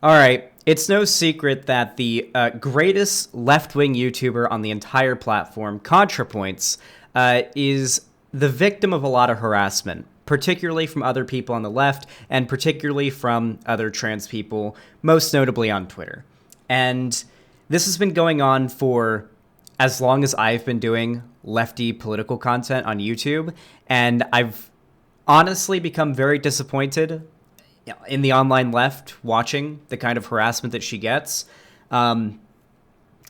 All right. It's no secret that the greatest left-wing YouTuber on the entire platform, ContraPoints, is the victim of a lot of harassment, particularly from other people on the left and particularly from other trans people, most notably on Twitter. And this has been going on for as long as I've been doing lefty political content on YouTube, and I've honestly become very disappointed in the online left watching the kind of harassment that she gets. And,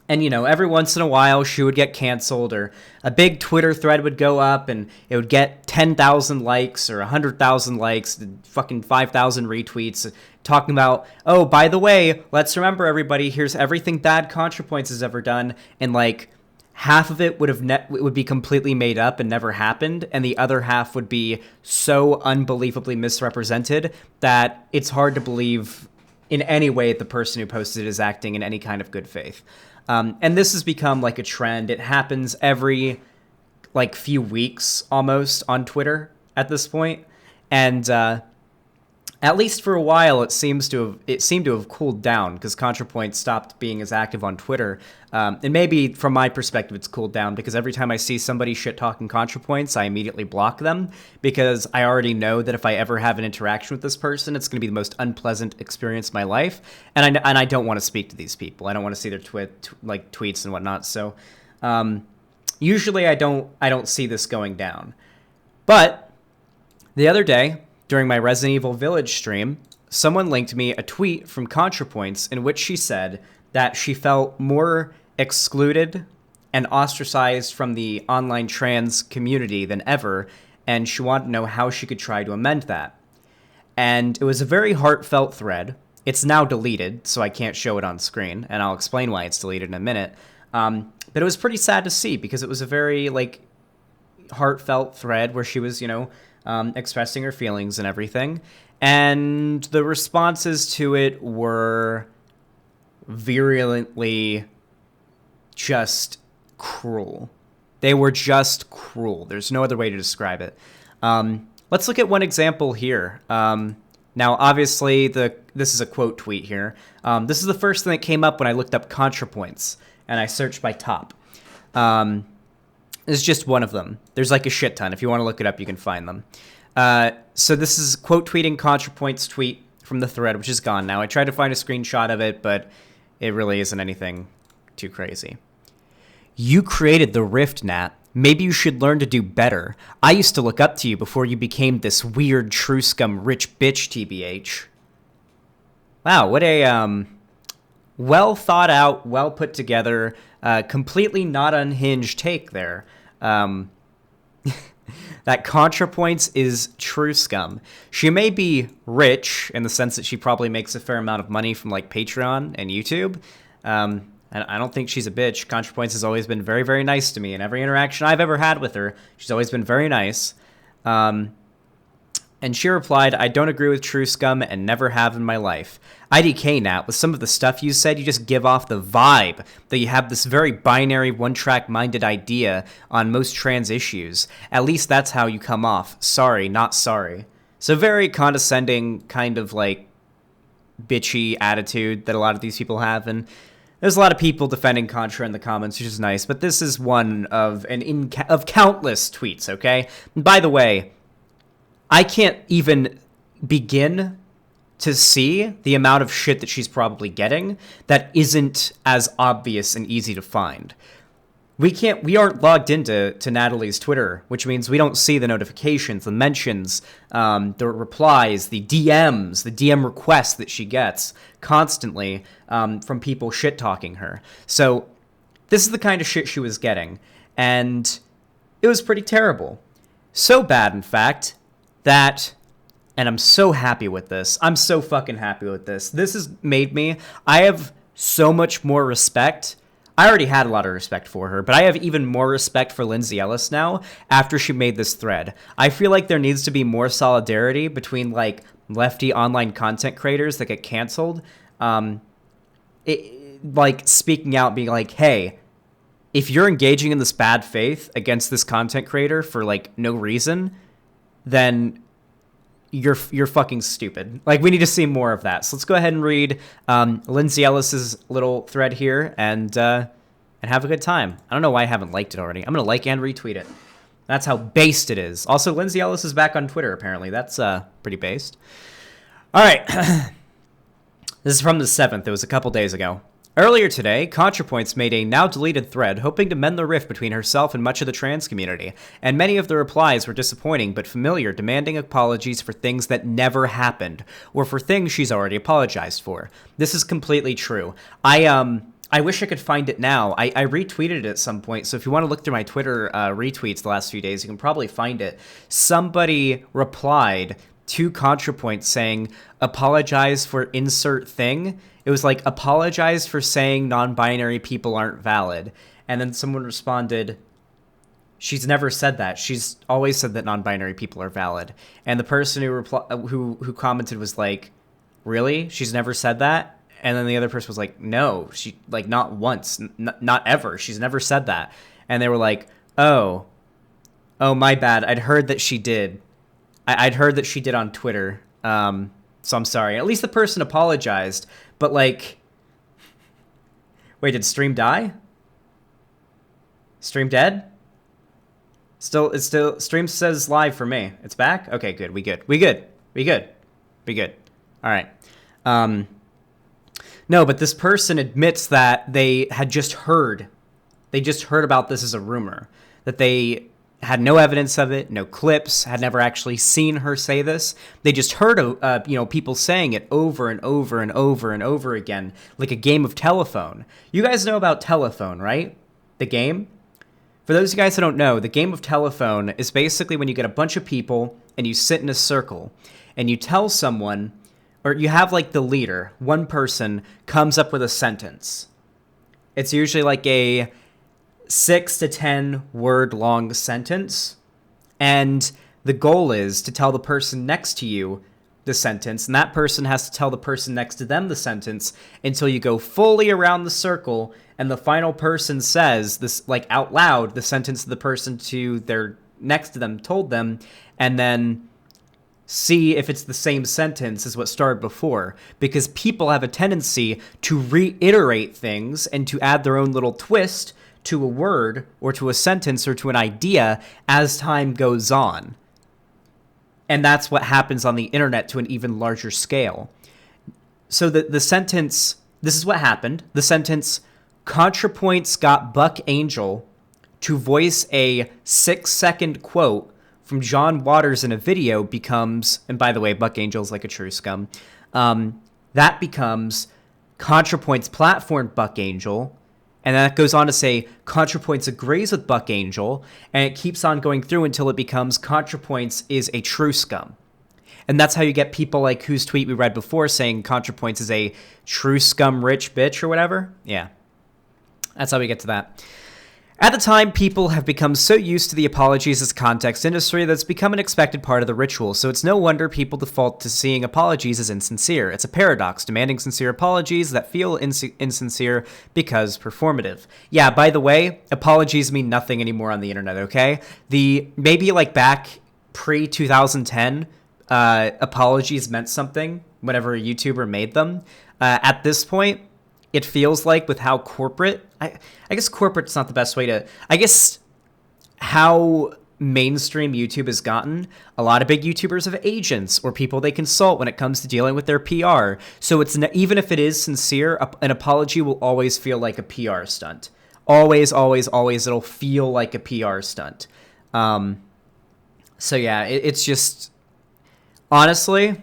every once in a while she would get canceled or a big Twitter thread would go up and it would get 10,000 likes or 100,000 likes, fucking 5,000 retweets talking about, oh, by the way, let's remember everybody, here's everything bad ContraPoints has ever done. And like half of it would be completely made up and never happened, and the other half would be so unbelievably misrepresented that it's hard to believe in any way the person who posted it is acting in any kind of good faith. And this has become like a trend. It happens every like few weeks almost on Twitter at this point, and at least for a while, it seemed to have cooled down because ContraPoint stopped being as active on Twitter. And maybe from my perspective, it's cooled down because every time I see somebody shit talking ContraPoints, I immediately block them because I already know that if I ever have an interaction with this person, it's going to be the most unpleasant experience of my life. And I don't want to speak to these people. I don't want to see their tweets and whatnot. So usually I don't see this going down. But the other day, during my Resident Evil Village stream, someone linked me a tweet from ContraPoints in which she said that she felt more excluded and ostracized from the online trans community than ever, and she wanted to know how she could try to amend that. And it was a very heartfelt thread. It's now deleted, so I can't show it on screen, and I'll explain why it's deleted in a minute. But it was pretty sad to see because it was a very, heartfelt thread where she was, expressing her feelings and everything. And the responses to it were virulently just cruel. They were just cruel. There's no other way to describe it. Let's look at one example here. Now, obviously, this is a quote tweet here. This is the first thing that came up when I looked up ContraPoints, and I searched by top. This is just one of them. There's like a shit ton. If you want to look it up, you can find them. So this is quote tweeting ContraPoints tweet from the thread, which is gone now. I tried to find a screenshot of it, but it really isn't anything too crazy. You created the rift, Nat. Maybe you should learn to do better. I used to look up to you before you became this weird true scum rich bitch, TBH. Wow, what a well thought out, well put together, completely not unhinged take there. That ContraPoints is true scum. She may be rich in the sense that she probably makes a fair amount of money from Patreon and YouTube. And I don't think she's a bitch. ContraPoints has always been very, very nice to me. In every interaction I've ever had with her, she's always been very nice. And she replied, I don't agree with true scum and never have in my life. IDK, Nat, with some of the stuff you said, you just give off the vibe that you have this very binary, one-track-minded idea on most trans issues. At least that's how you come off. Sorry, not sorry. So very condescending, kind of bitchy attitude that a lot of these people have. And there's a lot of people defending Contra in the comments, which is nice. But this is one of countless tweets, okay? And by the way, I can't even begin to see the amount of shit that she's probably getting that isn't as obvious and easy to find. We aren't logged into Natalie's Twitter, which means we don't see the notifications, the mentions, the replies, the DMs, the DM requests that she gets constantly from people shit-talking her. So this is the kind of shit she was getting, and it was pretty terrible. So bad, in fact, that, and I'm so happy with this. I'm so fucking happy with this. This has made me, I have so much more respect. I already had a lot of respect for her, but I have even more respect for Lindsay Ellis now after she made this thread. I feel like there needs to be more solidarity between lefty online content creators that get canceled. Speaking out, being like, hey, if you're engaging in this bad faith against this content creator for no reason, then you're fucking stupid. Like, we need to see more of that. So let's go ahead and read Lindsay Ellis's little thread here and have a good time. I don't know why I haven't liked it already. I'm gonna like and retweet it. That's how based it is. Also, Lindsay Ellis is back on Twitter, apparently. That's pretty based. All right. This is from the 7th. It was a couple days ago. Earlier today, ContraPoints made a now-deleted thread hoping to mend the rift between herself and much of the trans community, and many of the replies were disappointing but familiar, demanding apologies for things that never happened, or for things she's already apologized for. This is completely true. I wish I could find it now. I retweeted it at some point, so if you want to look through my Twitter retweets the last few days, you can probably find it. Somebody replied to ContraPoints saying, apologize for insert thing. It was like, apologize for saying non-binary people aren't valid. And then someone responded, she's never said that. She's always said that non-binary people are valid. And the person who commented was like, really? She's never said that? And then the other person was like, no, she, like, not once, not ever. She's never said that. And they were like, oh, my bad. I'd heard that she did. I'd heard that she did on Twitter. So I'm sorry. At least the person apologized. But, like, wait, did stream die? Stream dead? It's still, stream says live for me. It's back? Okay, good. We good. All right. No, but this person admits that they had just heard. They just heard about this as a rumor. That they had no evidence of it, no clips, had never actually seen her say this. They just heard, people saying it over and over and over and over again, like a game of telephone. You guys know about telephone, right? The game? For those of you guys who don't know, the game of telephone is basically when you get a bunch of people and you sit in a circle and you tell someone, or you have like the leader, one person comes up with a sentence. It's usually like a 6 to 10 word long sentence, and the goal is to tell the person next to you the sentence, and that person has to tell the person next to them the sentence until you go fully around the circle and the final person says this, like, out loud, the sentence the person to their next to them told them, and then see if it's the same sentence as what started before, because people have a tendency to reiterate things and to add their own little twist to a word or to a sentence or to an idea as time goes on. And that's what happens on the internet to an even larger scale. So the sentence, this is what happened. The sentence, ContraPoints got Buck Angel to voice a 6-second quote from John Waters in a video becomes, and by the way, Buck Angel's like a true scum, that becomes ContraPoints platformed Buck Angel. And then that goes on to say, ContraPoints agrees with Buck Angel, and it keeps on going through until it becomes ContraPoints is a true scum. And that's how you get people like whose tweet we read before saying ContraPoints is a true scum rich bitch or whatever. Yeah, that's how we get to that. At the time, people have become so used to the apologies as context industry that it's become an expected part of the ritual, so it's no wonder people default to seeing apologies as insincere. It's a paradox, demanding sincere apologies that feel insincere because performative. Yeah, by the way, apologies mean nothing anymore on the internet, okay? Maybe like back pre-2010, apologies meant something whenever a YouTuber made them. At this point, it feels like with how corporate, I guess corporate's not the best way to, I guess how mainstream YouTube has gotten, a lot of big YouTubers have agents or people they consult when it comes to dealing with their PR. So it's even if it is sincere, an apology will always feel like a PR stunt. Always, it'll feel like a PR stunt. So yeah, it's just, honestly,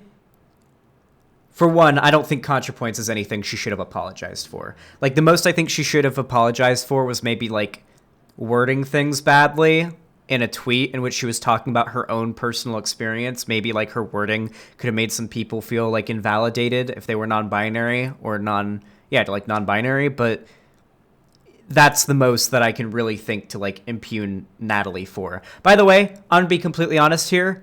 for one, I don't think ContraPoints is anything she should have apologized for. Like, the most I think she should have apologized for was maybe, like, wording things badly in a tweet in which she was talking about her own personal experience. Maybe, like, her wording could have made some people feel, like, invalidated if they were non-binary or non-binary. But that's the most that I can really think to, like, impugn Natalie for. By the way, I'm going to be completely honest here.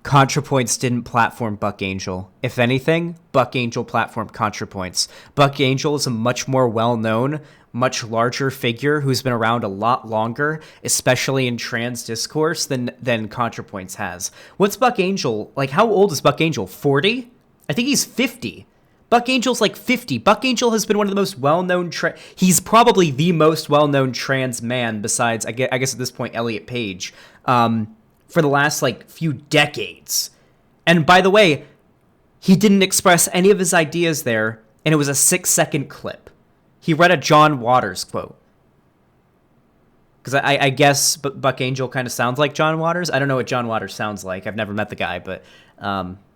ContraPoints didn't platform Buck Angel. If anything, Buck Angel platformed ContraPoints. Buck Angel is a much more well-known, much larger figure who's been around a lot longer, especially in trans discourse, than ContraPoints has. What's Buck Angel, like, how old is Buck Angel? 40? I think he's 50. Buck Angel's like 50. Buck Angel has been one of the most well-known, he's probably the most well-known trans man besides, I guess at this point, Elliot Page, for the last, like, few decades. And by the way, he didn't express any of his ideas there, and it was a 6-second clip. He read a John Waters quote. Because I guess Buck Angel kind of sounds like John Waters. I don't know what John Waters sounds like. I've never met the guy, but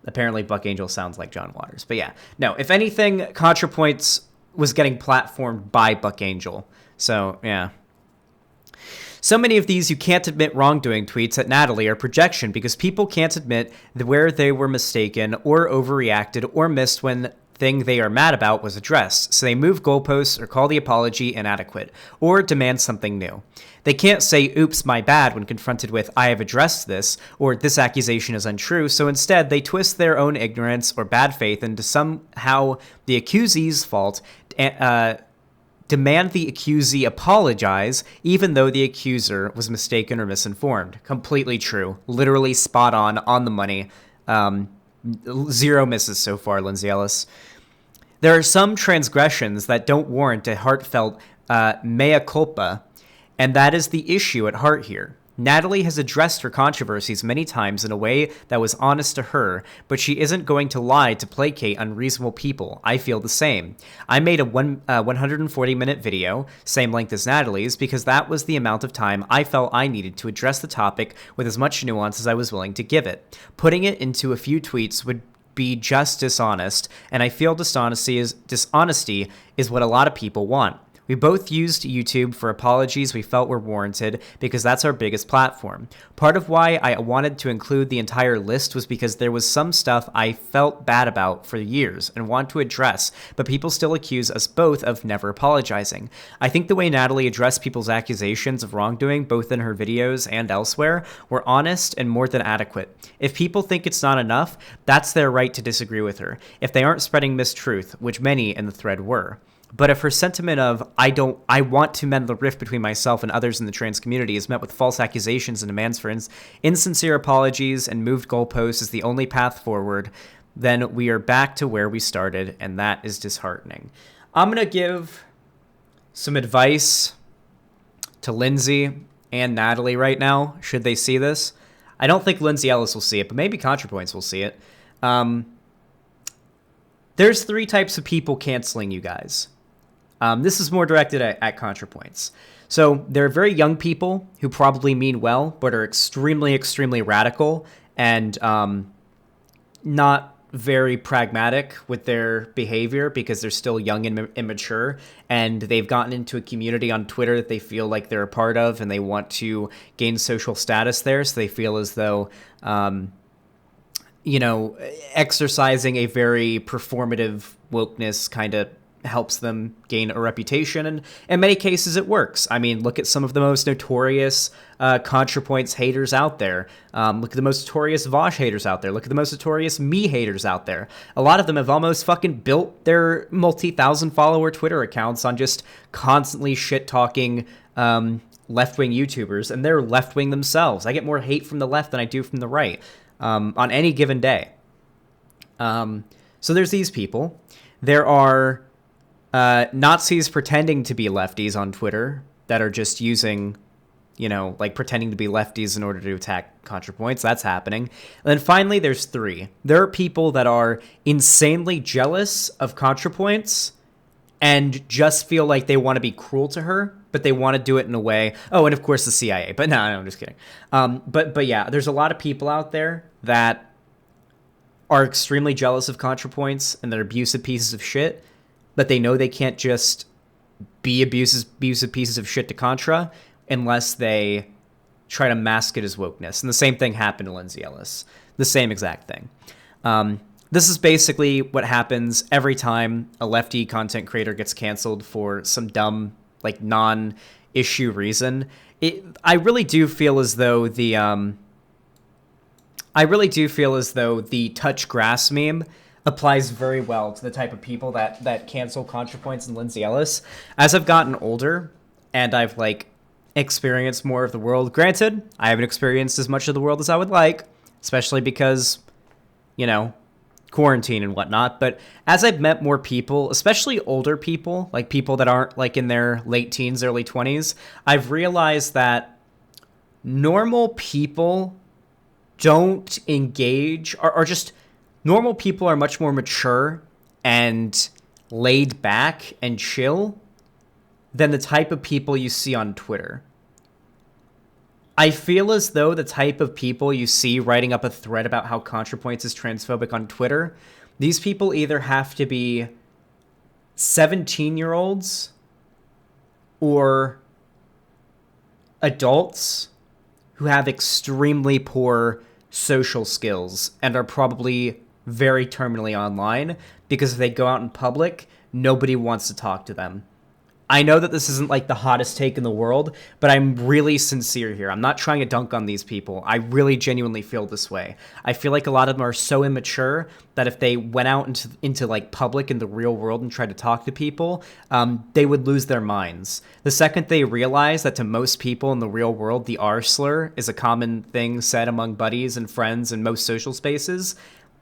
apparently Buck Angel sounds like John Waters. But yeah, no, if anything, ContraPoints was getting platformed by Buck Angel. So, yeah. So many of these you can't admit wrongdoing tweets at Natalie are projection because people can't admit where they were mistaken or overreacted or missed when thing they are mad about was addressed, so they move goalposts or call the apology inadequate or demand something new. They can't say, oops, my bad, when confronted with, I have addressed this, or this accusation is untrue, so instead they twist their own ignorance or bad faith into somehow the accusee's fault, demand the accusee apologize, even though the accuser was mistaken or misinformed. Completely true. Literally spot on the money. Zero misses so far, Lindsay Ellis. There are some transgressions that don't warrant a heartfelt mea culpa, and that is the issue at heart here. Natalie has addressed her controversies many times in a way that was honest to her, but she isn't going to lie to placate unreasonable people. I feel the same. I made a 140-minute video, same length as Natalie's, because that was the amount of time I felt I needed to address the topic with as much nuance as I was willing to give it. Putting it into a few tweets would be just dishonest, and I feel dishonesty is what a lot of people want. We both used YouTube for apologies we felt were warranted because that's our biggest platform. Part of why I wanted to include the entire list was because there was some stuff I felt bad about for years and want to address, but people still accuse us both of never apologizing. I think the way Natalie addressed people's accusations of wrongdoing, both in her videos and elsewhere, were honest and more than adequate. If people think it's not enough, that's their right to disagree with her, if they aren't spreading mistruth, which many in the thread were. But if her sentiment of, I want to mend the rift between myself and others in the trans community is met with false accusations and demands for insincere apologies and moved goalposts as the only path forward, then we are back to where we started, and that is disheartening. I'm going to give some advice to Lindsay and Natalie right now, should they see this. I don't think Lindsay Ellis will see it, but maybe ContraPoints will see it. There's 3 types of people canceling you guys. This is more directed at ContraPoints. So there are very young people who probably mean well, but are extremely, extremely radical and not very pragmatic with their behavior because they're still young and immature, and they've gotten into a community on Twitter that they feel like they're a part of, and they want to gain social status there, so they feel as though exercising a very performative wokeness kind of helps them gain a reputation, and in many cases it works. I mean, look at some of the most notorious ContraPoints haters out there. Look at the most notorious Vosh haters out there. Look at the most notorious me haters out there. A lot of them have almost fucking built their multi-thousand follower Twitter accounts on just constantly shit-talking left-wing YouTubers, and they're left-wing themselves. I get more hate from the left than I do from the right on any given day. So there's these people. There are Nazis pretending to be lefties on Twitter that are just using, pretending to be lefties in order to attack ContraPoints. That's happening. And then finally, there's 3. There are people that are insanely jealous of ContraPoints and just feel like they want to be cruel to her, but they want to do it in a way. Oh, and of course the CIA. But no, I'm just kidding. But yeah, there's a lot of people out there that are extremely jealous of ContraPoints and they're abusive pieces of shit, but they know they can't just be abusive pieces of shit to Contra unless they try to mask it as wokeness. And the same thing happened to Lindsay Ellis. The same exact thing. This is basically what happens every time a lefty content creator gets canceled for some dumb, non-issue reason. I really do feel as though I really do feel as though the touch grass meme applies very well to the type of people that cancel ContraPoints and Lindsay Ellis. As I've gotten older and I've like experienced more of the world, granted, I haven't experienced as much of the world as I would like, especially because, you know, quarantine and whatnot. But as I've met more people, especially older people, like people that aren't like in their late teens, early 20s, I've realized that normal people don't engage, or just normal people are much more mature and laid back and chill than the type of people you see on Twitter. I feel as though the type of people you see writing up a thread about how ContraPoints is transphobic on Twitter, these people either have to be 17-year-olds or adults who have extremely poor social skills and are probably very terminally online, because if they go out in public, nobody wants to talk to them. I know that this isn't like the hottest take in the world, but I'm really sincere here. I'm not trying to dunk on these people. I really genuinely feel this way. I feel like a lot of them are so immature that if they went out into like public in the real world and tried to talk to people, they would lose their minds. The second they realize that to most people in the real world, the R slur is a common thing said among buddies and friends in most social spaces,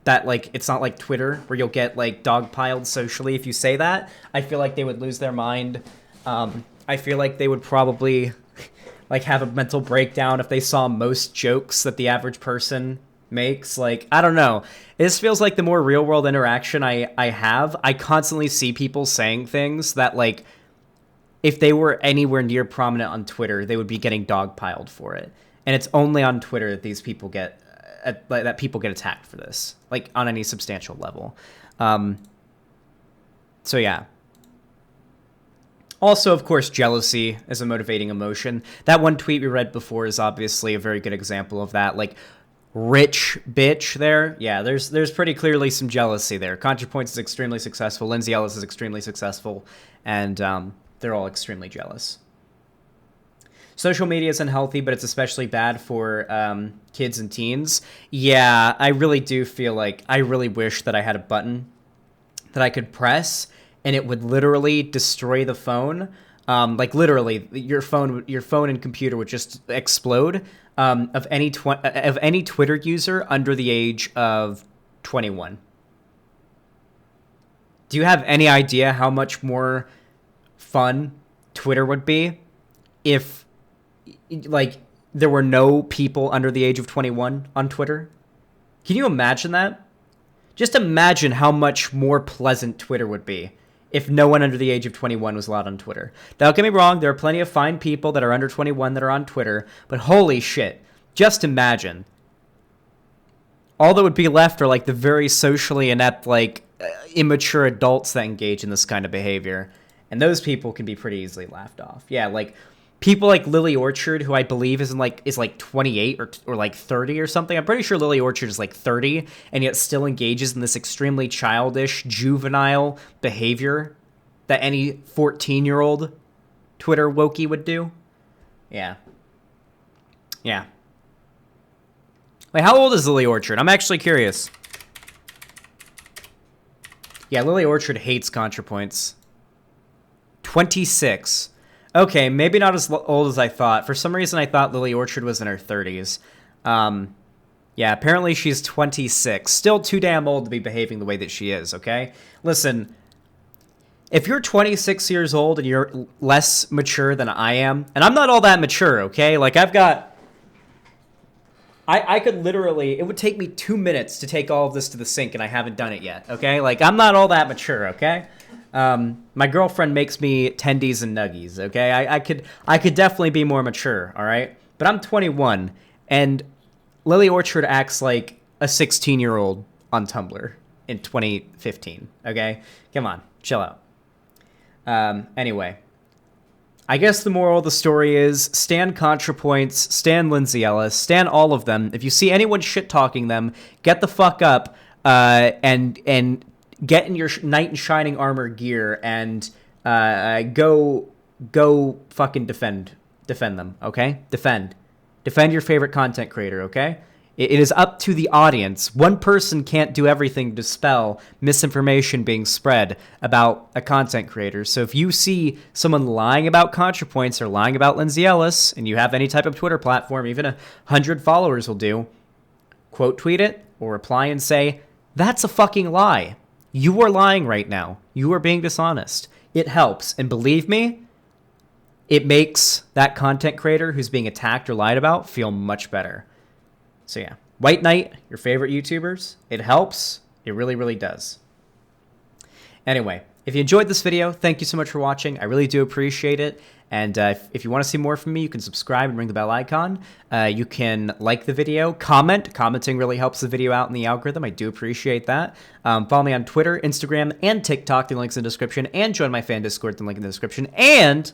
that like it's not like Twitter where you'll get like dogpiled socially if you say that, I feel like they would lose their mind. I feel like they would probably like have a mental breakdown if they saw most jokes that the average person makes. Like, I don't know. This feels like the more real world interaction I have. I constantly see people saying things that like if they were anywhere near prominent on Twitter, they would be getting dogpiled for it. And it's only on Twitter that these people get that people get attacked for this, like on any substantial level. So yeah. Also, of course, jealousy is a motivating emotion. That one tweet we read before is obviously a very good example of that. Like, rich bitch there. Yeah, there's pretty clearly some jealousy there. ContraPoints is extremely successful. Lindsay Ellis is extremely successful. And they're all extremely jealous. Social media is unhealthy, but it's especially bad for kids and teens. Yeah, I really do feel like I really wish that I had a button that I could press and it would literally destroy the phone. Like literally, your phone and computer would just explode of any Twitter user under the age of 21. Do you have any idea how much more fun Twitter would be if like there were no people under the age of 21 on Twitter? Can you imagine that? Just imagine how much more pleasant Twitter would be if no one under the age of 21 was allowed on Twitter. Don't get me wrong, there are plenty of fine people that are under 21 that are on Twitter, but holy shit, just imagine. All that would be left are like the very socially inept, like immature adults that engage in this kind of behavior. And those people can be pretty easily laughed off. Yeah, like people like Lily Orchard, who I believe is like 28 or like 30 or something. I'm pretty sure Lily Orchard is like 30 and yet still engages in this extremely childish, juvenile behavior that any 14-year-old Twitter wokey would do. Yeah. Yeah. Wait, how old is Lily Orchard? I'm actually curious. Yeah, Lily Orchard hates ContraPoints. 26. Okay, maybe not as old as I thought. For some reason, I thought Lily Orchard was in her 30s. Yeah, apparently she's 26. Still too damn old to be behaving the way that she is, okay? Listen, if you're 26 years old and you're less mature than I am, and I'm not all that mature, okay? Like, I've got... I could literally... It would take me 2 minutes to take all of this to the sink, and I haven't done it yet, okay? Like, I'm not all that mature, okay? My girlfriend makes me tendies and nuggies, okay? I could definitely be more mature, all right? But I'm 21, and Lily Orchard acts like a 16-year-old on Tumblr in 2015, okay? Come on, chill out. Anyway, I guess the moral of the story is stan ContraPoints, stan Lindsay Ellis, stan all of them. If you see anyone shit-talking them, get the fuck up and get in your knight in shining armor gear and go fucking defend them, okay? Defend your favorite content creator, okay? It is up to the audience. One person can't do everything to dispel misinformation being spread about a content creator. So if you see someone lying about ContraPoints or lying about Lindsay Ellis, and you have any type of Twitter platform, even 100 followers will do, quote tweet it or reply and say, that's a fucking lie. You are lying right now. You are being dishonest. It helps. And believe me, it makes that content creator who's being attacked or lied about feel much better. So yeah, White Knight, your favorite YouTubers, it helps. It really, really does. Anyway, if you enjoyed this video, thank you so much for watching. I really do appreciate it. And if you want to see more from me, you can subscribe and ring the bell icon. You can like the video, comment. Commenting really helps the video out in the algorithm. I do appreciate that. Follow me on Twitter, Instagram, and TikTok. The link's in the description. And join my fan Discord. The link in the description. And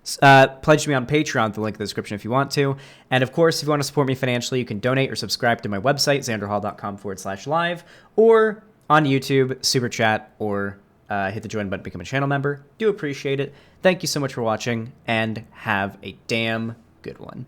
pledge me on Patreon. The link in the description if you want to. And of course, if you want to support me financially, you can donate or subscribe to my website, xanderhall.com/live, or on YouTube, Super Chat, or hit the join button, become a channel member. Do appreciate it. Thank you so much for watching, and have a damn good one.